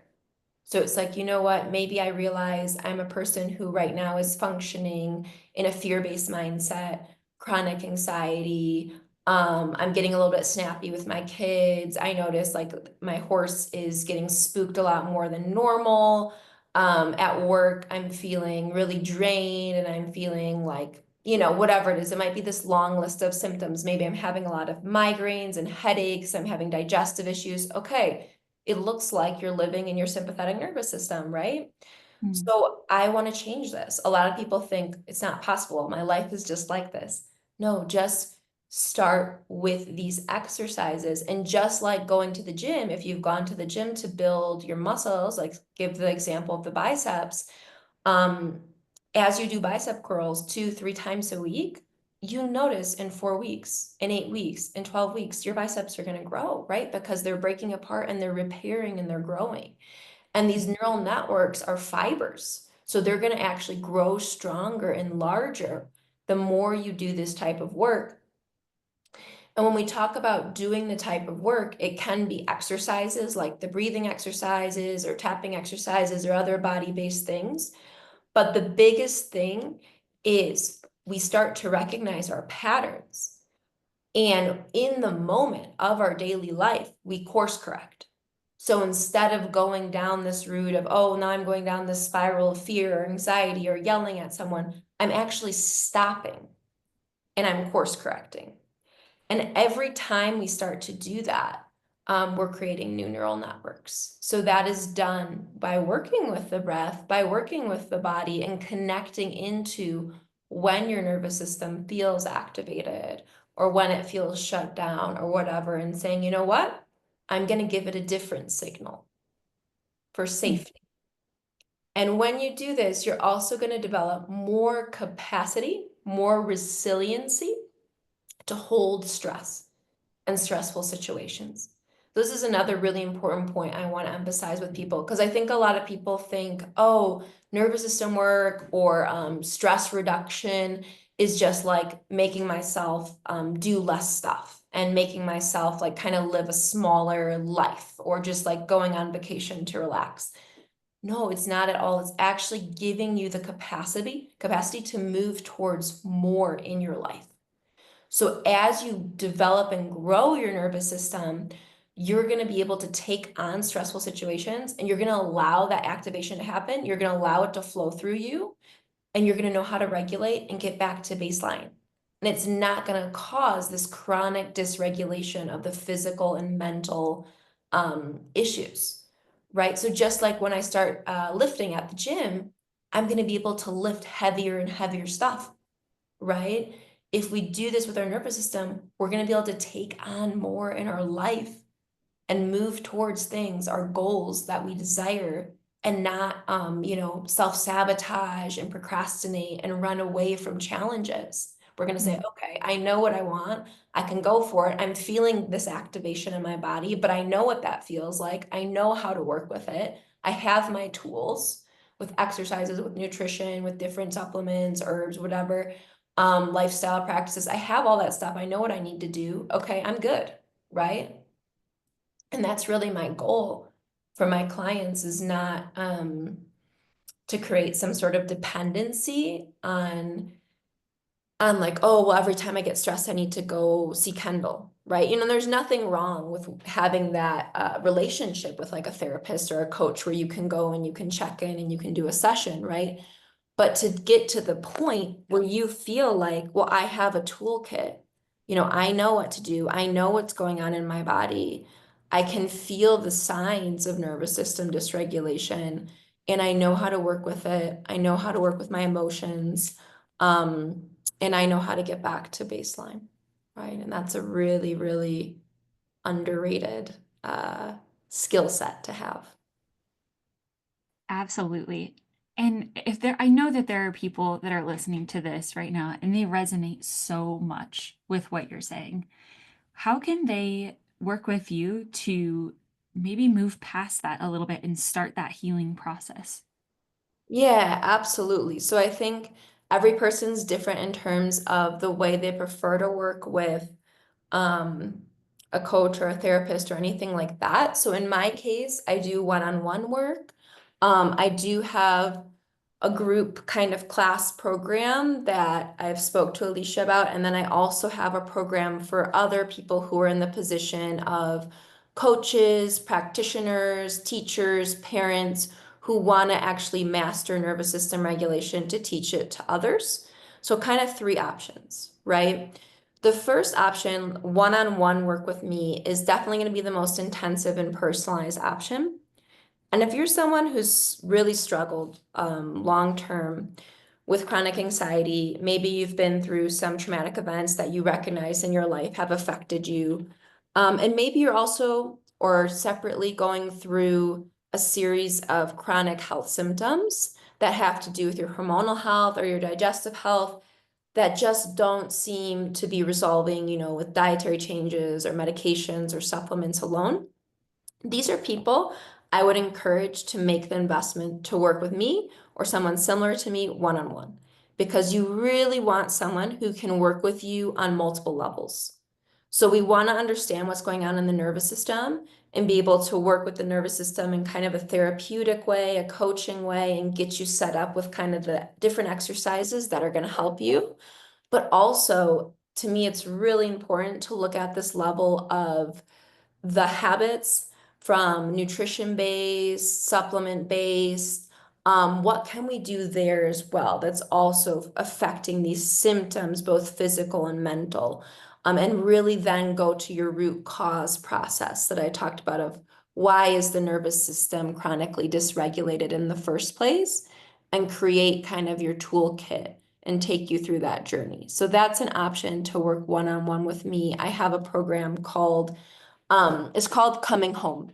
So it's like, you know what, maybe I realize I'm a person who right now is functioning in a fear-based mindset, chronic anxiety. I'm getting a little bit snappy with my kids. I notice like my horse is getting spooked a lot more than normal. At work, I'm feeling really drained and I'm feeling like, whatever it is. It might be this long list of symptoms. Maybe I'm having a lot of migraines and headaches. I'm having digestive issues. Okay, it looks like you're living in your sympathetic nervous system, right? Mm. So I want to change this. A lot of people think it's not possible. My life is just like this. No, just start with these exercises. And just like going to the gym, if you've gone to the gym to build your muscles, like give the example of the biceps, um, as you do bicep curls 2, 3 times a week, you notice in 4 weeks, in 8 weeks, in 12 weeks, your biceps are going to grow, right? Because they're breaking apart and they're repairing and they're growing. And these neural networks are fibers. So they're going to actually grow stronger and larger the more you do this type of work. And when we talk about doing the type of work, it can be exercises like the breathing exercises or tapping exercises or other body-based things. But the biggest thing is we start to recognize our patterns. And in the moment of our daily life, we course correct. So instead of going down this route of, oh, now I'm going down this spiral of fear or anxiety or yelling at someone, I'm actually stopping and I'm course correcting. And every time we start to do that, we're creating new neural networks. So that is done by working with the breath, by working with the body, and connecting into when your nervous system feels activated or when it feels shut down or whatever, and saying, you know what? I'm going to give it a different signal for safety. And when you do this, you're also going to develop more capacity, more resiliency to hold stress and stressful situations. This is another really important point I want to emphasize with people, because I think a lot of people think, oh, nervous system work or stress reduction is just like making myself do less stuff and making myself like kind of live a smaller life, or just like going on vacation to relax. No, it's not at all. It's actually giving you the capacity to move towards more in your life. So as you develop and grow your nervous system, you're going to be able to take on stressful situations, and you're going to allow that activation to happen. You're going to allow it to flow through you, and you're going to know how to regulate and get back to baseline. And it's not going to cause this chronic dysregulation of the physical and mental issues, right? So just like when I start lifting at the gym, I'm going to be able to lift heavier and heavier stuff, right? If we do this with our nervous system, we're going to be able to take on more in our life and move towards things, our goals that we desire, and not, self-sabotage and procrastinate and run away from challenges. We're going to say, okay, I know what I want. I can go for it. I'm feeling this activation in my body, but I know what that feels like. I know how to work with it. I have my tools with exercises, with nutrition, with different supplements, herbs, whatever, lifestyle practices. I have all that stuff. I know what I need to do. Okay, I'm good, right? And that's really my goal for my clients, is not to create some sort of dependency on like, oh, well, every time I get stressed, I need to go see Kendall, right? There's nothing wrong with having that relationship with like a therapist or a coach where you can go and you can check in and you can do a session, right? But to get to the point where you feel like, well, I have a toolkit, I know what to do. I know what's going on in my body. I can feel the signs of nervous system dysregulation, and I know how to work with it. I know how to work with my emotions. And I know how to get back to baseline, right? And that's a really, really underrated skill set to have. Absolutely. And I know that there are people that are listening to this right now and they resonate so much with what you're saying. How can they work with you to maybe move past that a little bit and start that healing process? Yeah, absolutely. So I think every person's different in terms of the way they prefer to work with um, a coach or a therapist or anything like that. So in my case, I do one-on-one work. I do have a group kind of class program that I've spoke to Alicia about. And then I also have a program for other people who are in the position of coaches, practitioners, teachers, parents who want to actually master nervous system regulation to teach it to others. So kind of three options, right? The first option, one-on-one work with me, is definitely going to be the most intensive and personalized option. And if you're someone who's really struggled long term with chronic anxiety, maybe you've been through some traumatic events that you recognize in your life have affected you. And maybe you're also or separately going through a series of chronic health symptoms that have to do with your hormonal health or your digestive health that just don't seem to be resolving, with dietary changes or medications or supplements alone. These are people I would encourage to make the investment to work with me or someone similar to me one-on-one, because you really want someone who can work with you on multiple levels. So we want to understand what's going on in the nervous system and be able to work with the nervous system in kind of a therapeutic way, a coaching way, and get you set up with kind of the different exercises that are going to help you. But also, to me, it's really important to look at this level of the habits, from nutrition based, supplement based, What can we do there as well that's also affecting these symptoms, both physical and mental? And really then go to your root cause process that I talked about of why is the nervous system chronically dysregulated in the first place, and create kind of your toolkit and take you through that journey. So that's an option to work one-on-one with me. I have a program called, it's called Coming Home.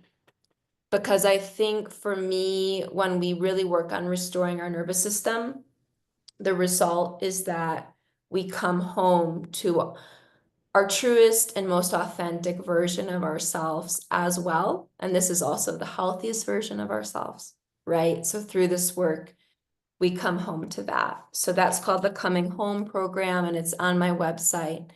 Because I think for me, when we really work on restoring our nervous system, the result is that we come home to our truest and most authentic version of ourselves as well. And this is also the healthiest version of ourselves, right? So through this work, we come home to that. So that's called the Coming Home program, and it's on my website.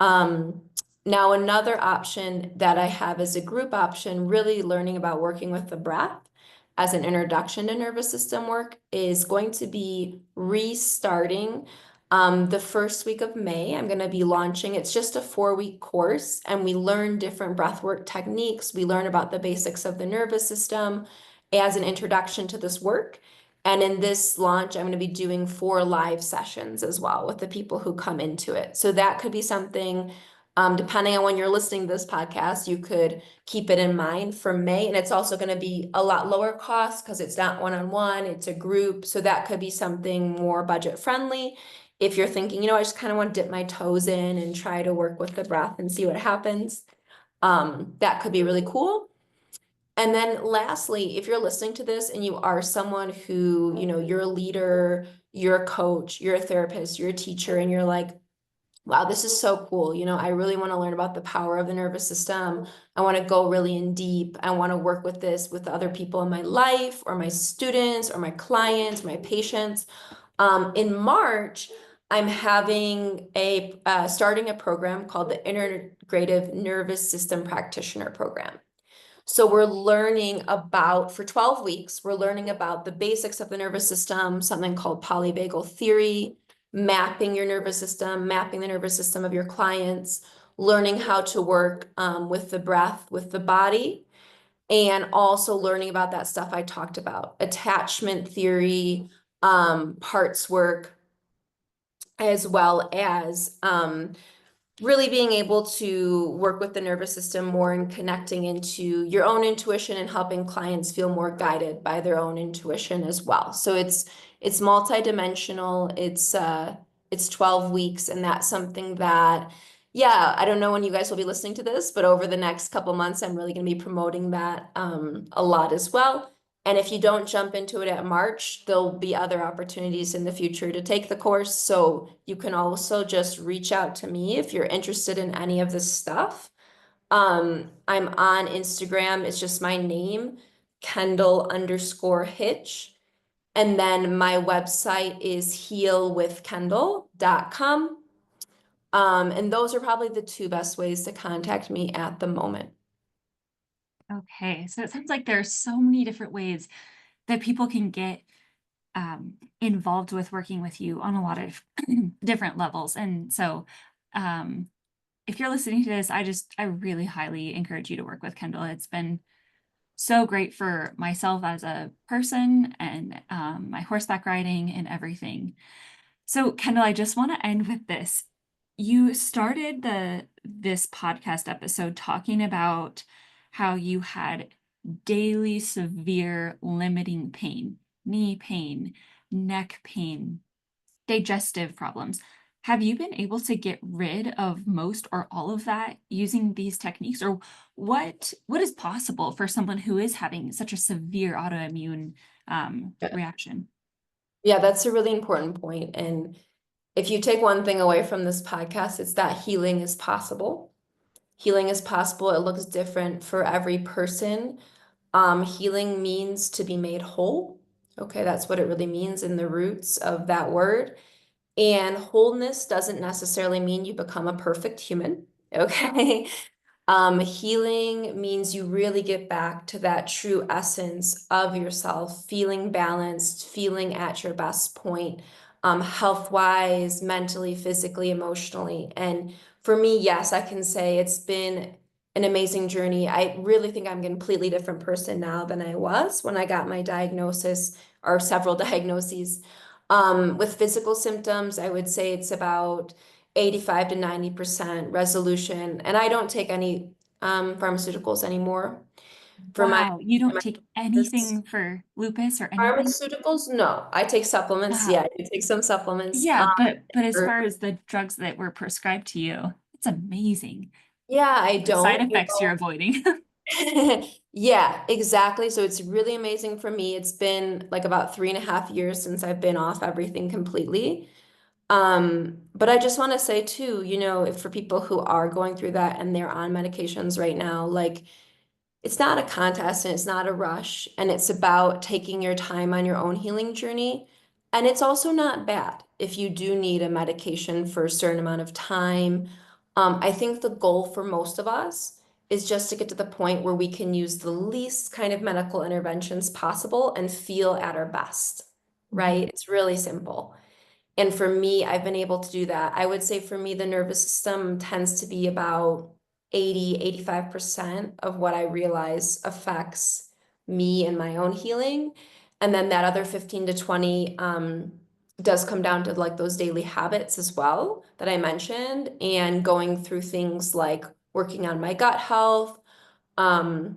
Um, Now another option that I have is a group option, really learning about working with the breath as an introduction to nervous system work, is going to be restarting the first week of May. I'm going to be launching, it's just a 4-week course, and we learn different breathwork techniques. We learn about the basics of the nervous system as an introduction to this work. And in this launch, I'm going to be doing 4 live sessions as well with the people who come into it. So that could be something, depending on when you're listening to this podcast, you could keep it in mind for May. And it's also going to be a lot lower cost because it's not one-on-one, it's a group. So that could be something more budget friendly. If you're thinking, I just kind of want to dip my toes in and try to work with the breath and see what happens, that could be really cool. And then lastly, if you're listening to this and you are someone who, you're a leader, you're a coach, you're a therapist, you're a teacher, and you're like, wow, this is so cool. I really want to learn about the power of the nervous system. I want to go really in deep. I want to work with this with other people in my life, or my students, or my clients, my patients. In March, I'm having starting a program called the Integrative Nervous System Practitioner Program. So we're learning about, for 12 weeks, we're learning about the basics of the nervous system, something called polyvagal theory, mapping your nervous system, mapping the nervous system of your clients, learning how to work with the breath, with the body, and also learning about that stuff I talked about, attachment theory, parts work, as well as really being able to work with the nervous system more and connecting into your own intuition and helping clients feel more guided by their own intuition as well. So it's multidimensional. It's 12 weeks, and that's something that, yeah, I don't know when you guys will be listening to this, but over the next couple months, I'm really going to be promoting that a lot as well. And if you don't jump into it at March, there'll be other opportunities in the future to take the course. So you can also just reach out to me if you're interested in any of this stuff. I'm on Instagram. It's just my name, Kendall_Hitch. And then my website is healwithkendall.com. And those are probably the 2 best ways to contact me at the moment. Okay, so it sounds like there are so many different ways that people can get involved with working with you on a lot of different levels. And so if you're listening to this, I really highly encourage you to work with Kendall. It's been so great for myself as a person, and my horseback riding and everything. So Kendall, I just want to end with this. You started this podcast episode talking about how you had daily severe limiting pain, knee pain, neck pain, digestive problems. Have you been able to get rid of most or all of that using these techniques? Or what is possible for someone who is having such a severe autoimmune reaction? Yeah, that's a really important point. And if you take one thing away from this podcast, it's that healing is possible. Healing is possible. It looks different for every person. Healing means to be made whole. Okay, that's what it really means in the roots of that word. And wholeness doesn't necessarily mean you become a perfect human. Okay. Healing means you really get back to that true essence of yourself, feeling balanced, feeling at your best point, health-wise, mentally, physically, emotionally. And for me, yes, I can say it's been an amazing journey. I really think I'm a completely different person now than I was when I got my diagnosis or several diagnoses. With physical symptoms, I would say it's about 85 to 90% resolution. And I don't take any pharmaceuticals anymore for Wow, you don't my take this- anything for lupus or anything? pharmaceuticals. No, I take supplements. Yeah, Wow. I do take some supplements. Yeah, but as For- far as the drugs that were prescribed to you, it's amazing. yeah, I The side don't. effects you're avoiding. Yeah, exactly. So it's really amazing for me. It's been like about 3.5 years since I've been off everything completely. But I just want to say too, if for people who are going through that and they're on medications right now, like it's not a contest and it's not a rush, and it's about taking your time on your own healing journey. And it's also not bad if you do need a medication for a certain amount of time. I think the goal for most of us is just to get to the point where we can use the least kind of medical interventions possible and feel at our best, Mhm. right? It's really simple. And for me, I've been able to do that. I would say for me, the nervous system tends to be about 85% of what I realize affects me and my own healing. And then that other 15 to 20 does come down to like those daily habits as well that I mentioned, and going through things like working on my gut health. Um,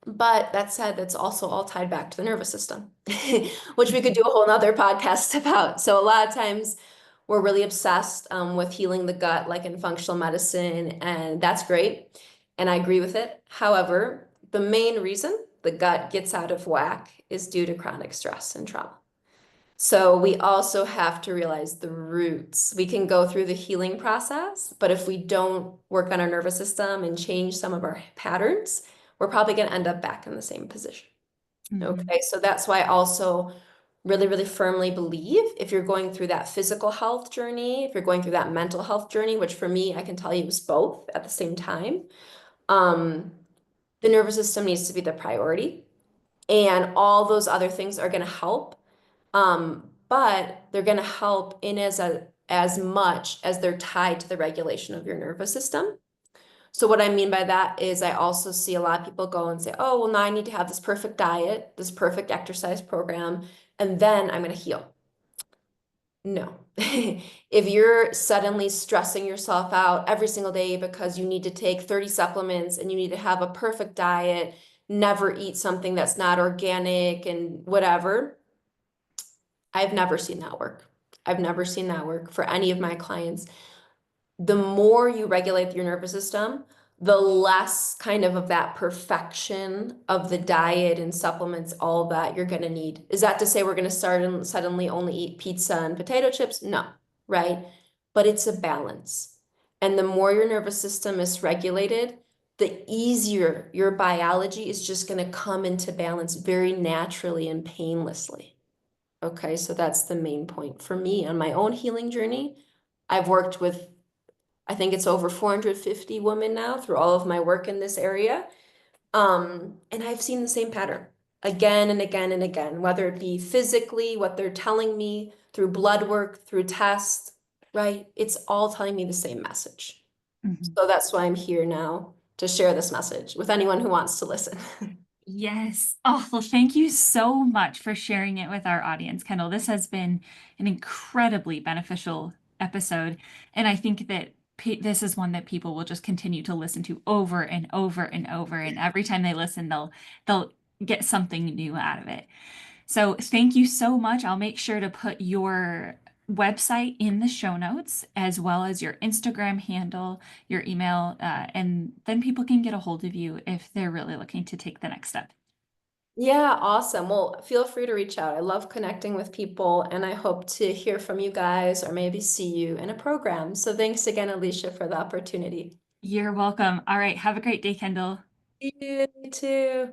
but that said, that's also all tied back to the nervous system, which we could do a whole nother podcast about. So a lot of times we're really obsessed with healing the gut, like in functional medicine, and that's great. And I agree with it. However, the main reason the gut gets out of whack is due to chronic stress and trauma. So we also have to realize the roots. We can go through the healing process, but if we don't work on our nervous system and change some of our patterns, we're probably going to end up back in the same position. Mhm. Okay, so that's why I also really, really firmly believe if you're going through that physical health journey, if you're going through that mental health journey, which for me, I can tell you was both at the same time, um, the nervous system needs to be the priority. And all those other things are going to help, but they're going to help in as much as they're tied to the regulation of your nervous system. So what I mean by that is I also see a lot of people go and say, oh, well, now I need to have this perfect diet, this perfect exercise program, and then I'm going to heal. No. If you're suddenly stressing yourself out every single day because you need to take 30 supplements and you need to have a perfect diet, never eat something that's not organic and whatever, I've never seen that work. I've never seen that work for any of my clients. The more you regulate your nervous system, the less kind of that perfection of the diet and supplements, all that you're going to need. Is that to say we're going to start and suddenly only eat pizza and potato chips? No, right? But it's a balance. And the more your nervous system is regulated, the easier your biology is just going to come into balance very naturally and painlessly. Okay, so that's the main point for me on my own healing journey. I've worked with, I think it's over 450 women now through all of my work in this area. And I've seen the same pattern again and again and again, whether it be physically, what they're telling me through blood work, through tests, right? It's all telling me the same message. Mhm. So that's why I'm here now to share this message with anyone who wants to listen. Yes. Oh, well, thank you so much for sharing it with our audience, Kendall. This has been an incredibly beneficial episode. And I think that this is one that people will just continue to listen to over and over and over. And every time they listen, they'll get something new out of it. So thank you so much. I'll make sure to put your website in the show notes, as well as your Instagram handle, your email, and then people can get a hold of you if they're really looking to take the next step. Yeah, awesome. Well, feel free to reach out. I love connecting with people, and I hope to hear from you guys or maybe see you in a program. So thanks again, Alicia, for the opportunity. You're welcome. All right. Have a great day, Kendall. You too.